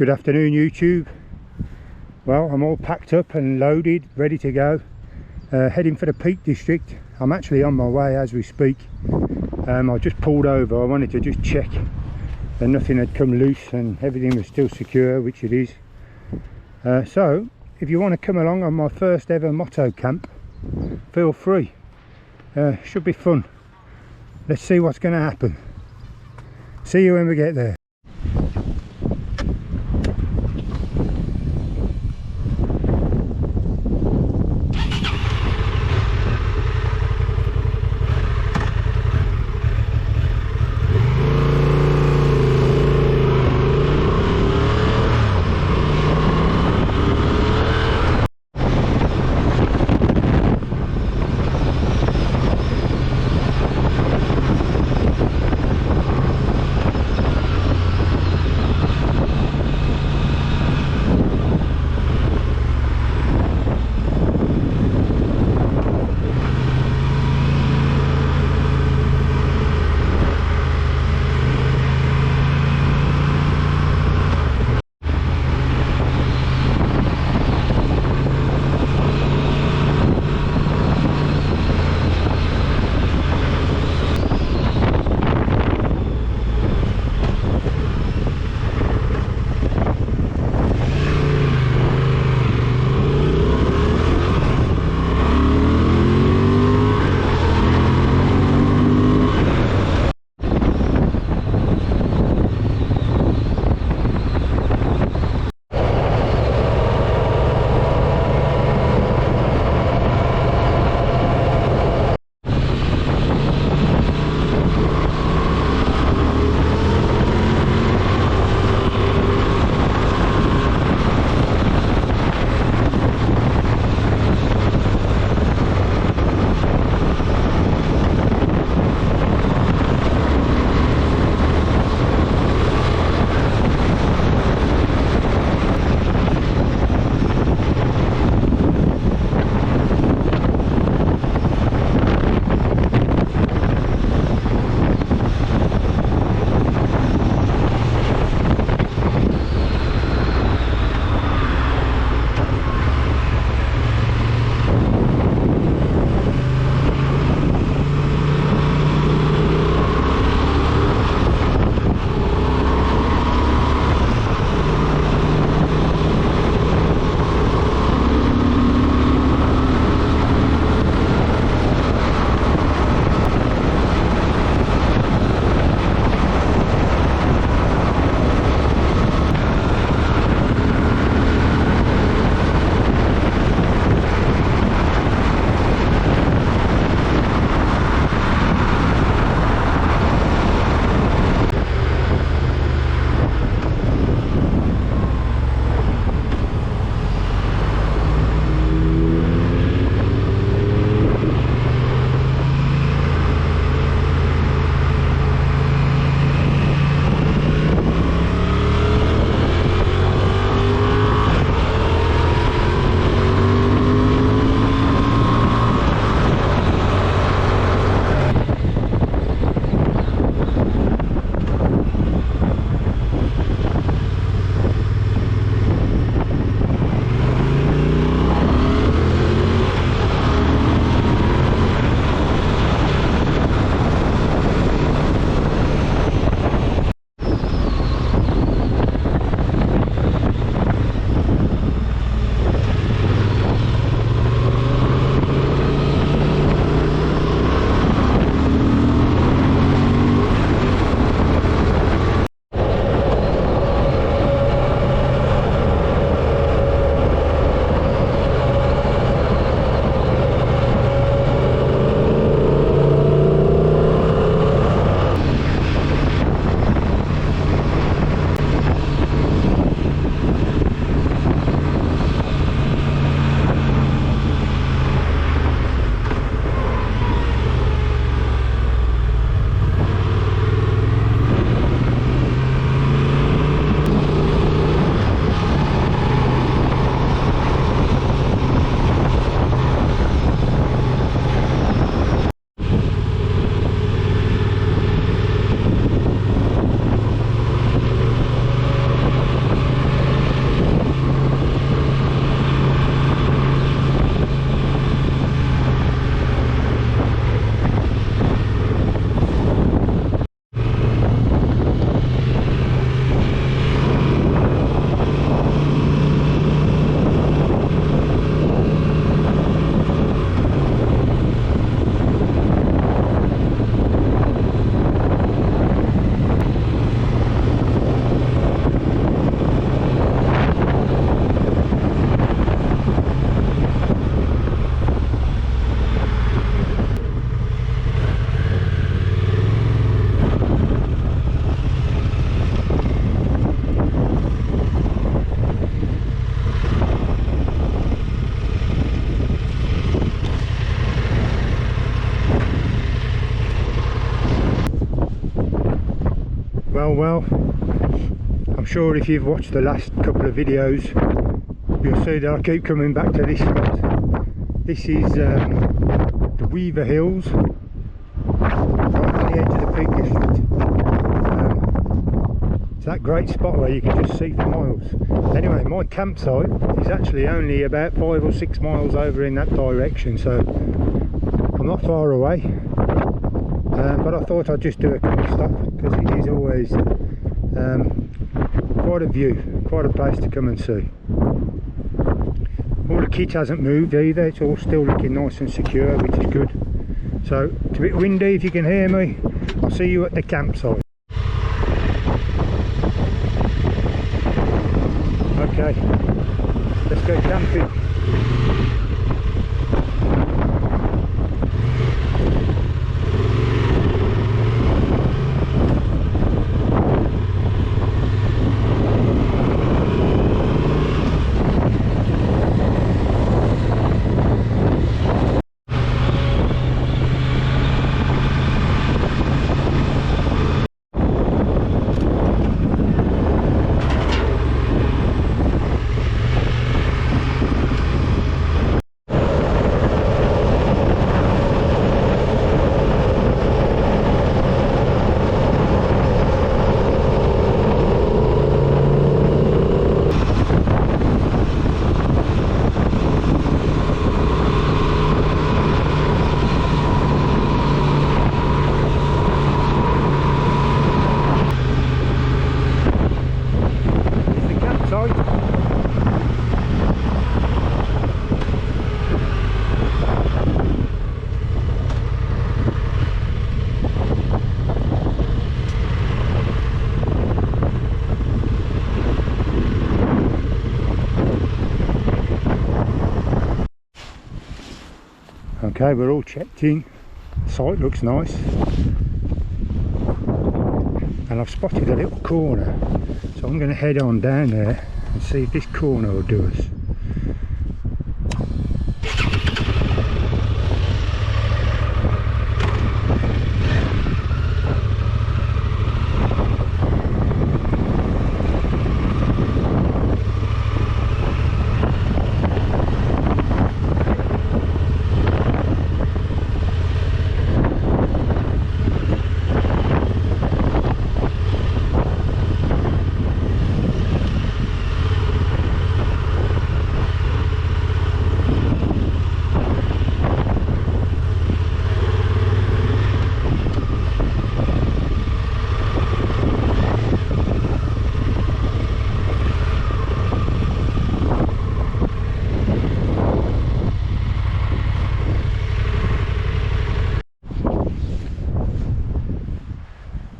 Good afternoon YouTube. Well, I'm all packed up and loaded, ready to go, heading for the Peak District. I'm actually on my way as we speak. I just pulled over. I wanted to just check that nothing had come loose and everything was still secure, which it is. So if you want to come along on my first ever moto camp, feel free. Should be fun. Let's see what's going to happen. See you when we get there. well. I'm sure if you've watched the last couple of videos, you'll see that I keep coming back to this spot. This is the Weaver Hills, right on the edge of the Peak District. It's that great spot where you can just see for miles. Anyway, my campsite is actually only about 5 or 6 miles over in that direction, so I'm not far away. But I thought I'd just do a quick stop because it is always quite a view, quite a place to come and see. All the kit hasn't moved either, it's all still looking nice and secure, which is good. So it's a bit windy, if you can hear me. I'll see you at the campsite. Okay, let's go camping. Okay, we're all checked in. The site looks nice. And I've spotted a little corner. So I'm going to head on down there and see if this corner will do us.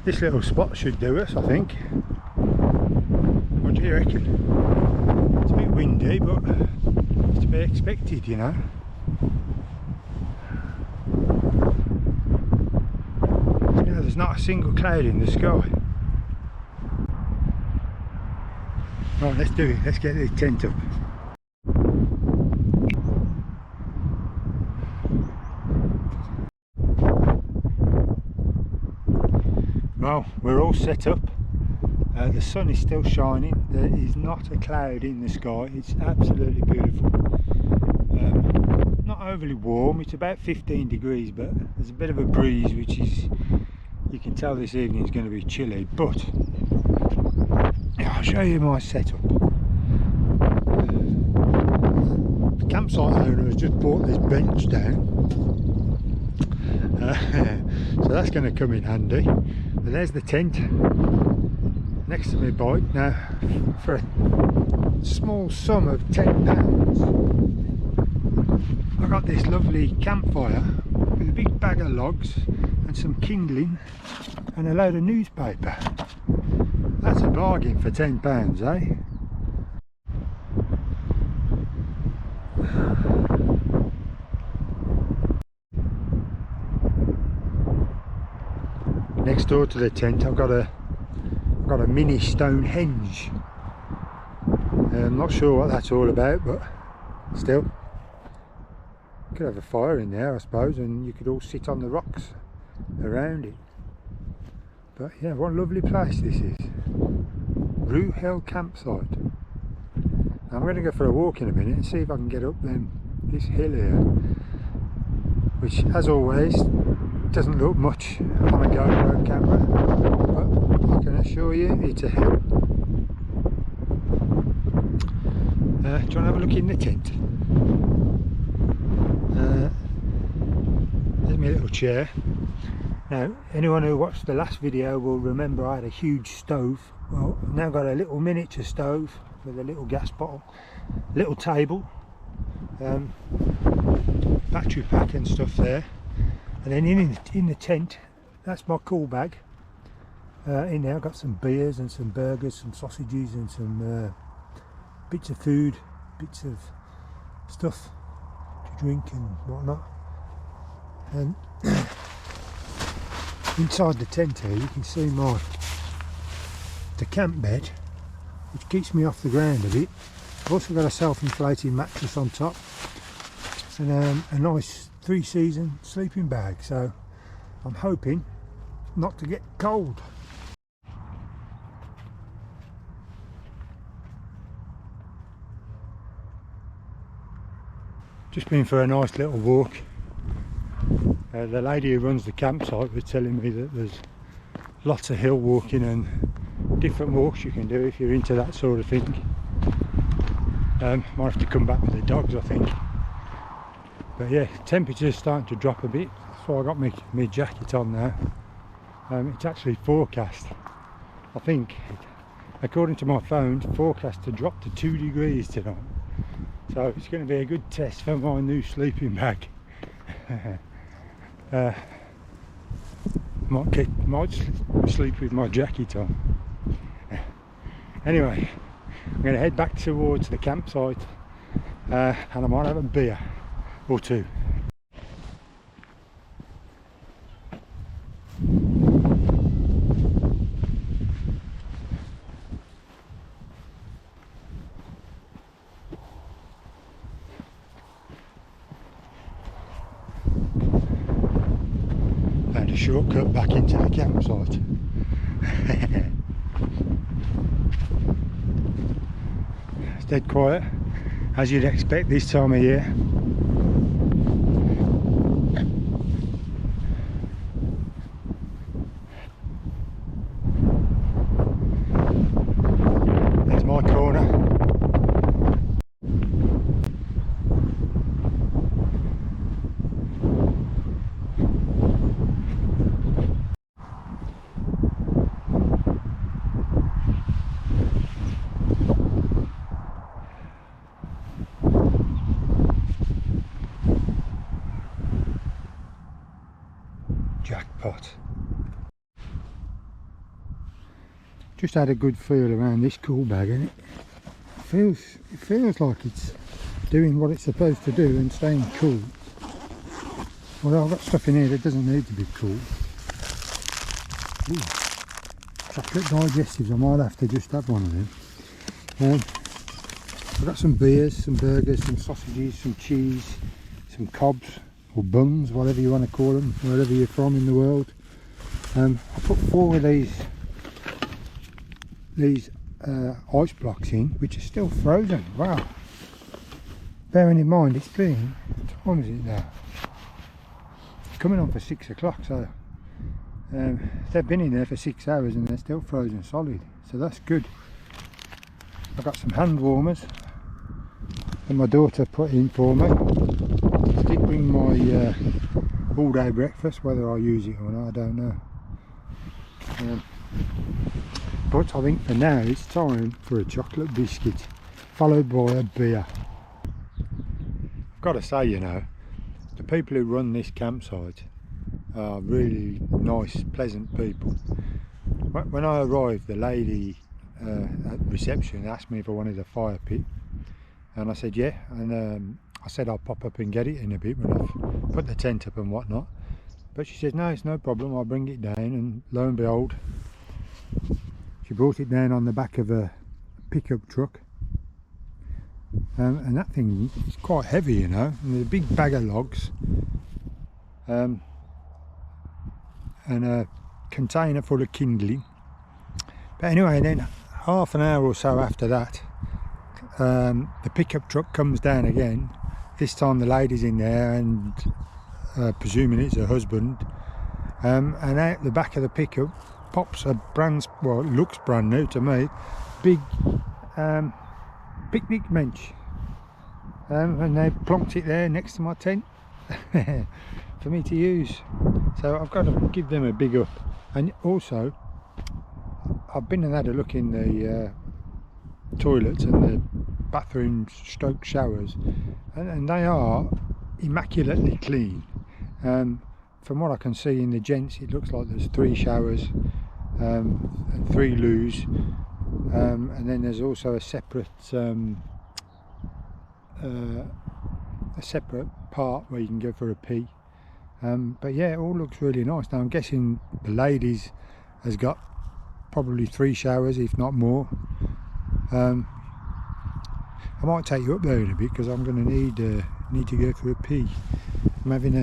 This little spot should do us, I think. What do you reckon? It's a bit windy, but it's to be expected, you know. You know, there's not a single cloud in the sky. Right, let's do it. Let's get the tent up. Well, we're all set up. The sun is still shining. There is not a cloud in the sky. It's absolutely beautiful. Not overly warm. It's about 15 degrees, but there's a bit of a breeze, which is, you can tell this evening is going to be chilly. But I'll show you my setup. The campsite owner has just brought this bench down. So that's going to come in handy. But there's the tent next to my bike. Now, for a small sum of £10, I got this lovely campfire with a big bag of logs and some kindling and a load of newspaper. That's a bargain for £10, eh? Next door to the tent I've got a mini Stonehenge. I'm not sure what that's all about, but still, you could have a fire in there, I suppose, and you could all sit on the rocks around it. But yeah, what a lovely place this is. Rue Hill campsite. I'm going to go for a walk in a minute and see if I can get up this hill here, which as always doesn't look much on a GoPro camera, but I can assure you it's a hill. Do you want to have a look in the tent? There's my little chair. Now, anyone who watched the last video will remember I had a huge stove. Well, I've now got a little miniature stove with a little gas bottle, little table, battery pack and stuff there. And then in the tent, that's my cool bag. In there I've got some beers and some burgers, some sausages and some bits of food, bits of stuff to drink and whatnot. And inside the tent here you can see the camp bed, which keeps me off the ground a bit. I've also got a self-inflating mattress on top and a nice 3-season sleeping bag, so I'm hoping not to get cold. Just been for a nice little walk. The lady who runs the campsite was telling me that there's lots of hill walking and different walks you can do if you're into that sort of thing. Might have to come back with the dogs, I think. But yeah, temperature's starting to drop a bit, so I got my jacket on now. It's actually forecast, I think, according to my phone, forecast to drop to 2 degrees tonight. So it's going to be a good test for my new sleeping bag. Might sleep with my jacket on. Anyway, I'm going to head back towards the campsite and I might have a beer or two. Found a shortcut back into the campsite. It's dead quiet, as you'd expect this time of year. There's my corner. Jackpot. Just had a good feel around this cool bag, and it feels like it's doing what it's supposed to do and staying cool. Well, I've got stuff in here that doesn't need to be cool. Ooh, chocolate digestives, I might have to just have one of them. I've got some beers, some burgers, some sausages, some cheese, some cobs or buns, whatever you want to call them, wherever you're from in the world. I put 4 of these ice blocks in, which are still frozen. Wow. Bearing in mind it's been, what time is it now? It's coming on for 6 o'clock, so they've been in there for 6 hours and they're still frozen solid, so that's good. I've got some hand warmers that my daughter put in for me. Stick with my all day breakfast, whether I use it or not I don't know. But I think for now it's time for a chocolate biscuit followed by a beer. I've got to say, you know, the people who run this campsite are really nice, pleasant people. When I arrived, the lady at reception asked me if I wanted a fire pit, and I said yeah, and I said I'll pop up and get it in a bit when I've put the tent up and whatnot. But she said no, it's no problem, I'll bring it down, and lo and behold, she brought it down on the back of a pickup truck. And that thing is quite heavy, you know, and there's a big bag of logs and a container full of kindling. But anyway, then half an hour or so after that, the pickup truck comes down again. This time the lady's in there, and presuming it's her husband, and out the back of the pickup pops a well, it looks brand new to me, big picnic bench, and they plonked it there next to my tent for me to use. So I've got to give them a big up. And also, I've been and had a look in the toilets and the bathrooms stroke showers, and they are immaculately clean. From what I can see in the gents, it looks like there's 3 showers and 3 loos, and then there's also a separate part where you can go for a pee. But yeah, it all looks really nice. Now I'm guessing the ladies has got probably 3 showers, if not more. I might take you up there in a bit because I'm going to need to go for a pee. I'm having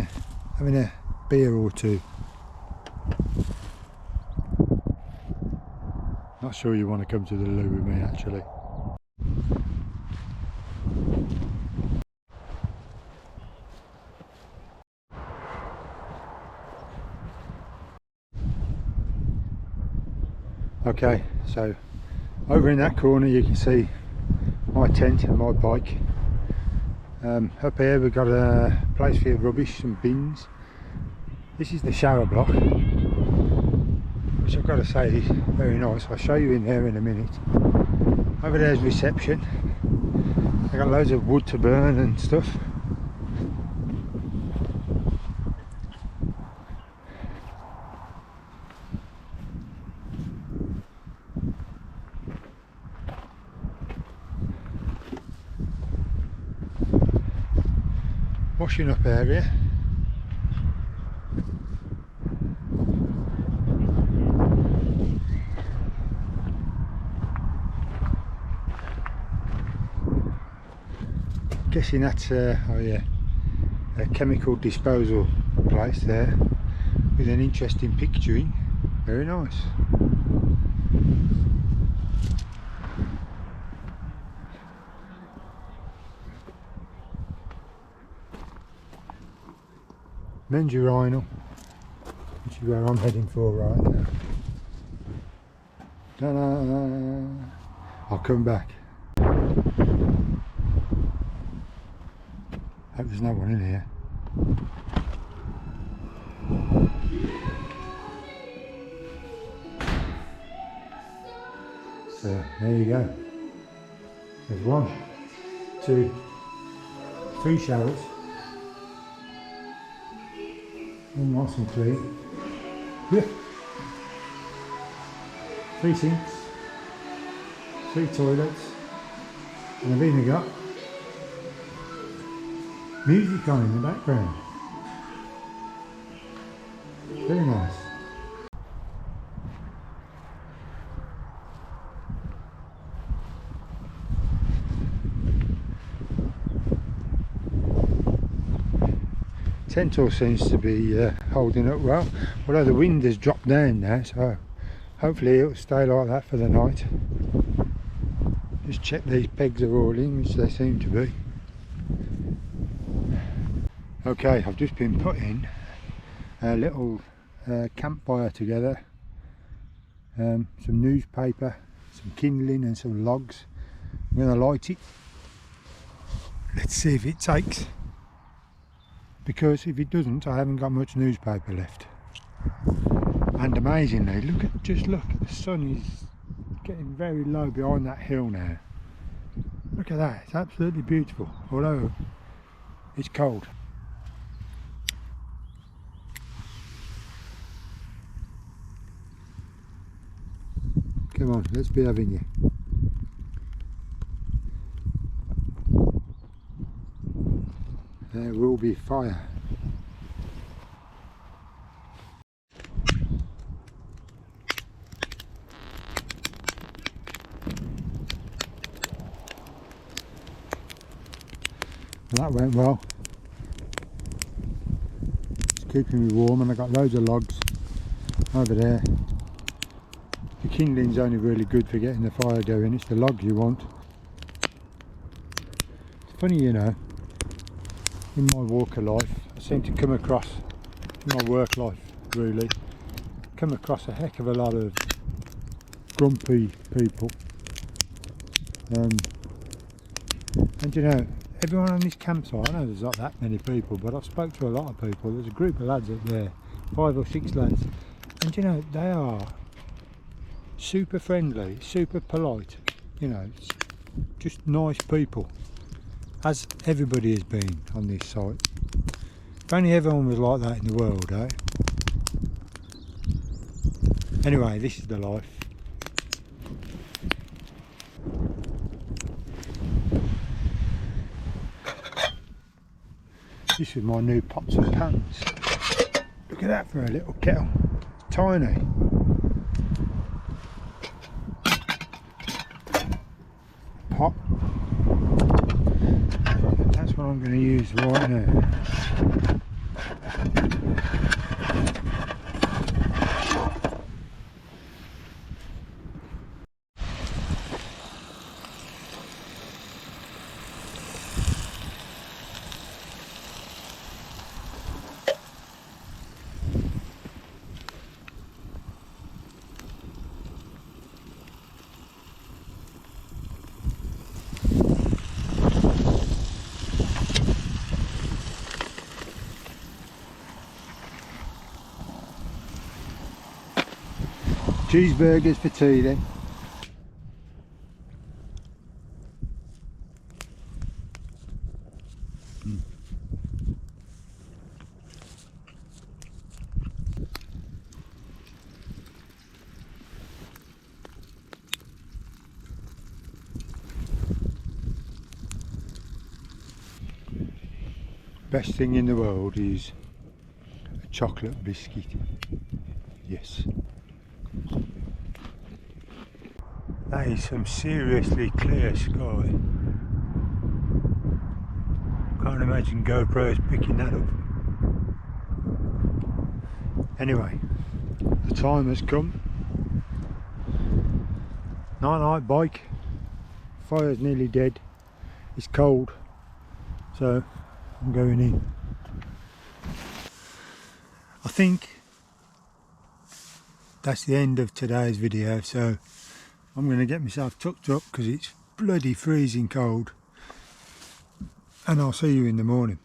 a beer or 2. Not sure you want to come to the loo with me actually. Okay, so over in that corner you can see my tent and my bike. Up here we've got a place for your rubbish, some bins. This is the shower block, which I've got to say is very nice. I'll show you in there in a minute. Over there's reception. I've got loads of wood to burn and stuff. Washing up area. Guessing that's oh yeah, a chemical disposal place there with an interesting picturing. Very nice. Men's urinal, which is where I'm heading for right now. Ta-da! I'll come back. Hope there's no one in here. So there you go. There's 1, 2, 3 showers. All nice and clean. Yeah. 3 sinks, 3 toilets, and I've even got music on in the background. Very nice. Tent all seems to be holding up well, although the wind has dropped down now, so hopefully it'll stay like that for the night. Just check these pegs are all in, which they seem to be. Okay, I've just been putting a little campfire together, some newspaper, some kindling and some logs. I'm going to light it. Let's see if it takes, because if it doesn't I haven't got much newspaper left. And amazingly, just look, the sun is getting very low behind that hill now. Look at that, it's absolutely beautiful, although it's cold. Come on, let's be having you. There will be fire. That went well. It's keeping me warm, and I got loads of logs. over there. The kindling's only really good for getting the fire going, it's the logs you want. It's funny, you know, in my walk of life, I seem to come across, in my work life really, come across a heck of a lot of grumpy people. And you know, everyone on this campsite, I know there's not that many people, but I've spoke to a lot of people. There's a group of lads up there, 5 or 6 lads, and you know, they are super friendly, super polite, you know, just nice people, as everybody has been on this site. If only everyone was like that in the world, eh? Anyway, this is the life. This is my new pots and pans. Look at that for a little kettle. Tiny. Pot. That's what I'm going to use right now. Cheeseburgers for tea then. Best thing in the world is a chocolate biscuit. Yes. That is some seriously clear sky. Can't imagine GoPro's picking that up. Anyway, the time has come. Night night bike. Fire's nearly dead. It's cold, so I'm going in. I think that's the end of today's video, so I'm going to get myself tucked up because it's bloody freezing cold, and I'll see you in the morning.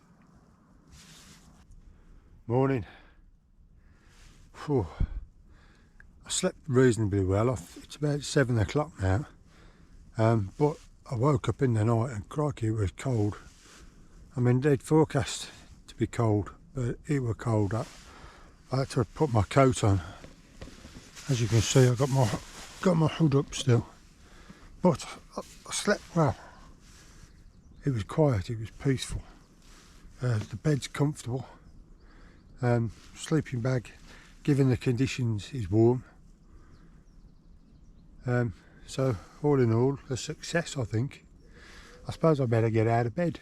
Morning. Whew. I slept reasonably well. It's about 7 o'clock now, but I woke up in the night and crikey, it was cold. I mean, they'd forecast to be cold, but it was cold. I had to put my coat on. As you can see, I got my hood up still, but I slept well. It was quiet, it was peaceful. The bed's comfortable. Sleeping bag, given the conditions, is warm. So all in all, a success, I think. I suppose I better get out of bed.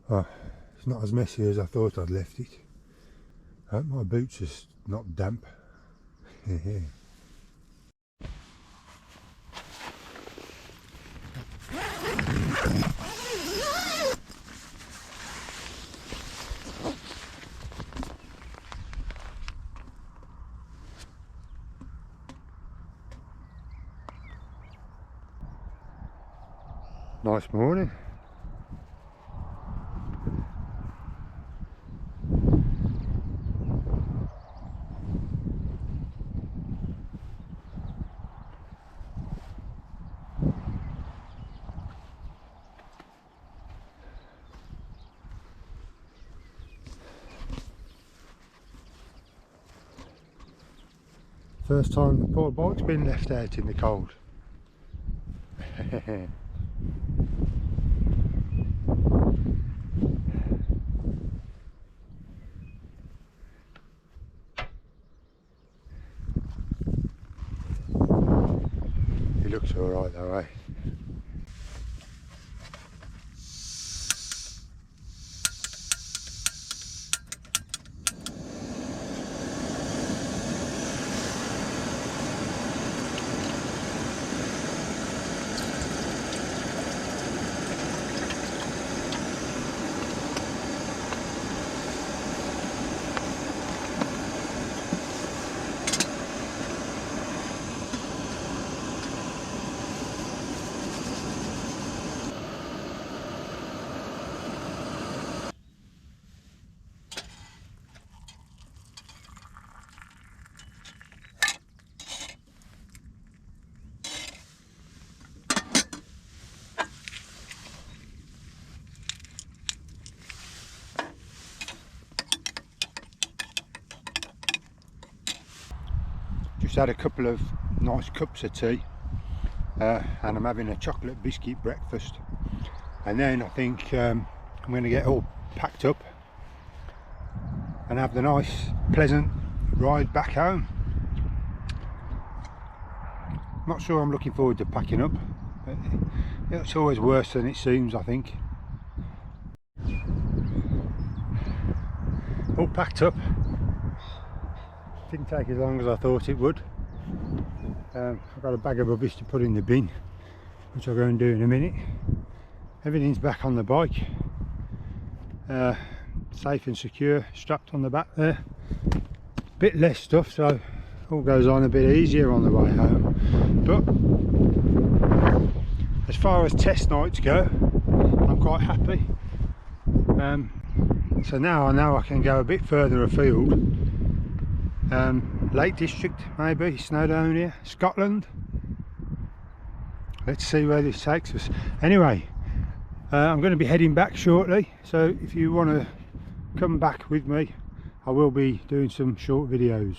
Oh, it's not as messy as I thought I'd left it. My boots are not damp. Nice morning. First time the poor bike's been left out in the cold. It looks alright though, eh? Just had a couple of nice cups of tea and I'm having a chocolate biscuit breakfast, and then I think I'm going to get all packed up and have the nice pleasant ride back home. Not sure I'm looking forward to packing up, but it's always worse than it seems, I think. All packed up. Didn't take as long as I thought it would. I've got a bag of rubbish to put in the bin, which I'll go and do in a minute. Everything's back on the bike, safe and secure, strapped on the back there. Bit less stuff, so all goes on a bit easier on the way home. But as far as test nights go, I'm quite happy. So now I know I can go a bit further afield. Lake District, maybe, Snowdonia, Scotland. Let's see where this takes us. Anyway, I'm going to be heading back shortly, so if you want to come back with me, I will be doing some short videos.